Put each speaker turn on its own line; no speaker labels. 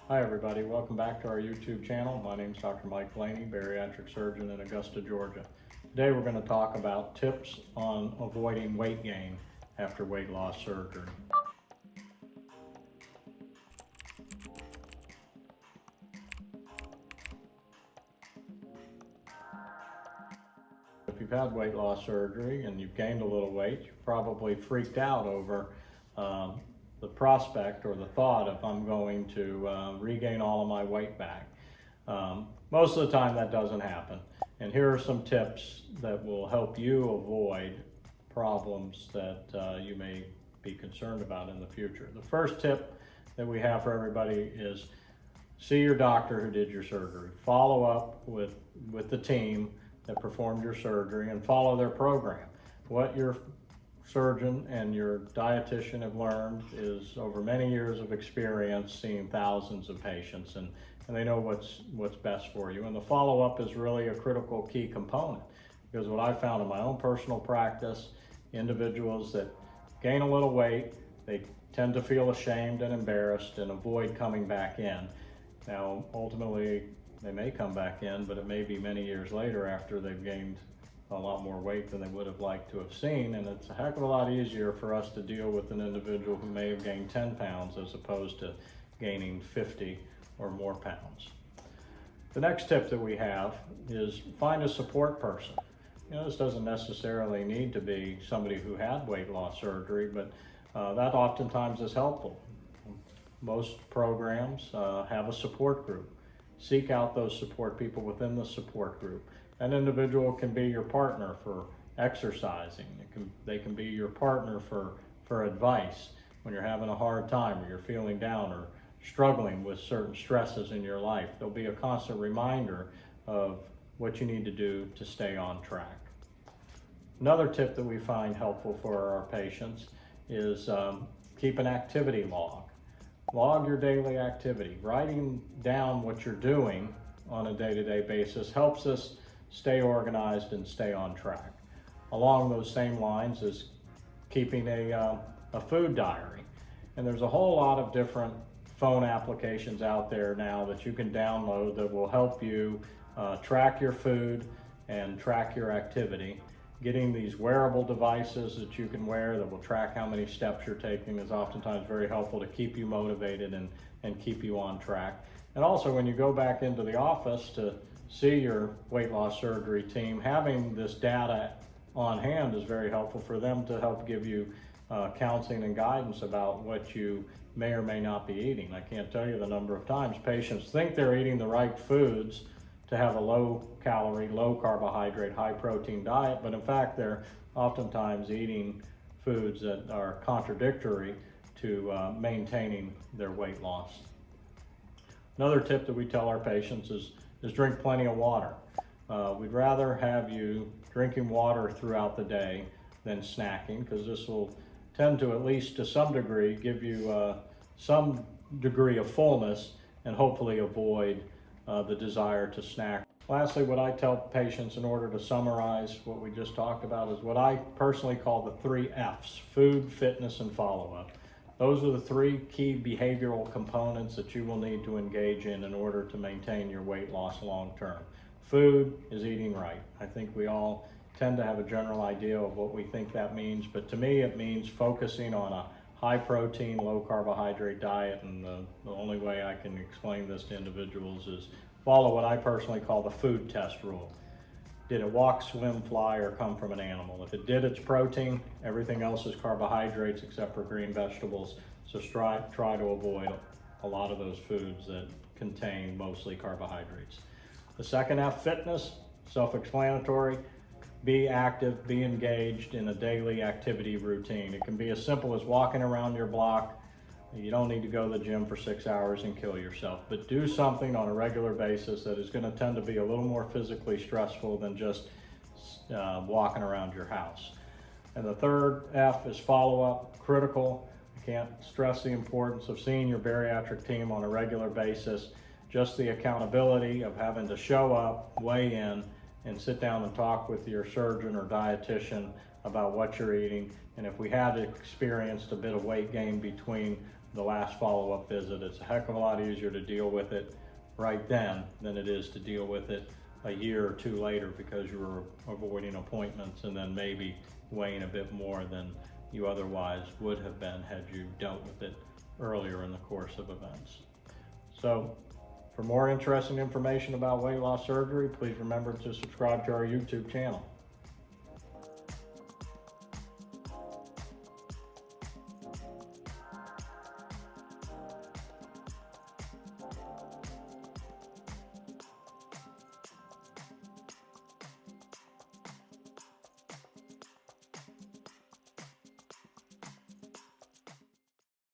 Hi everybody, welcome back to our YouTube channel. My name is Dr. Mike Blaney, bariatric surgeon in Augusta, Georgia. Today we're going to talk about tips on avoiding weight gain after weight loss surgery. If you've had weight loss surgery and you've gained a little weight, you've probably freaked out over the prospect or the thought of I'm going to regain all of my weight back. Most of the time that doesn't happen. And here are some tips that will help you avoid problems that you may be concerned about in the future. The first tip that we have for everybody is see your doctor who did your surgery. Follow up with the team that performed your surgery and follow their program. What your surgeon and your dietitian have learned is over many years of experience seeing thousands of patients, and they know what's best for you. And the follow-up is really a critical key component, because what I found in my own personal practice, individuals that gain a little weight, they tend to feel ashamed and embarrassed and avoid coming back in. Now, ultimately, they may come back in, but it may be many years later after they've gained a lot more weight than they would have liked to have seen, and it's a heck of a lot easier for us to deal with an individual who may have gained 10 pounds as opposed to gaining 50 or more pounds. The next tip that we have is find a support person. You know, this doesn't necessarily need to be somebody who had weight loss surgery, but that oftentimes is helpful. Most programs have a support group. Seek out those support people within the support group. An individual can be your partner for exercising. They can be your partner for advice when you're having a hard time or you're feeling down or struggling with certain stresses in your life. There'll be a constant reminder of what you need to do to stay on track. Another tip that we find helpful for our patients is keep an activity log. Log your daily activity. Writing down what you're doing on a day-to-day basis helps us stay organized and stay on track. Along those same lines is keeping a food diary. And there's a whole lot of different phone applications out there now that you can download that will help you track your food and track your activity. Getting these wearable devices that you can wear that will track how many steps you're taking is oftentimes very helpful to keep you motivated and keep you on track. And also when you go back into the office to see your weight loss surgery team, having this data on hand is very helpful for them to help give you counseling and guidance about what you may or may not be eating. I can't tell you the number of times patients think they're eating the right foods to have a low calorie, low carbohydrate, high protein diet, but in fact they're oftentimes eating foods that are contradictory to maintaining their weight loss. Another tip that we tell our patients is drink plenty of water. We'd rather have you drinking water throughout the day than snacking, because this will tend to, at least to some degree, give you some degree of fullness and hopefully avoid the desire to snack. Lastly, what I tell patients in order to summarize what we just talked about is what I personally call the 3 F's: food, fitness, and follow-up. Those are the 3 key behavioral components that you will need to engage in order to maintain your weight loss long term. Food is eating right. I think we all tend to have a general idea of what we think that means, but to me it means focusing on a high protein, low carbohydrate diet, and the only way I can explain this to individuals is follow what I personally call the food test rule. Did it walk, swim, fly, or come from an animal? If it did, it's protein. Everything else is carbohydrates except for green vegetables. So try to avoid a lot of those foods that contain mostly carbohydrates. The second F, fitness, self-explanatory. Be active, be engaged in a daily activity routine. It can be as simple as walking around your block. You don't need to go to the gym for 6 hours and kill yourself, but do something on a regular basis that is going to tend to be a little more physically stressful than just walking around your house. And the third F is follow-up, critical. I can't stress the importance of seeing your bariatric team on a regular basis. Just the accountability of having to show up, weigh in, and sit down and talk with your surgeon or dietitian about what you're eating. And if we had experienced a bit of weight gain between the last follow-up visit. It's a heck of a lot easier to deal with it right then than it is to deal with it a year or two later, because you were avoiding appointments and then maybe weighing a bit more than you otherwise would have been had you dealt with it earlier in the course of events. So for more interesting information about weight loss surgery, please remember to subscribe to our YouTube channel.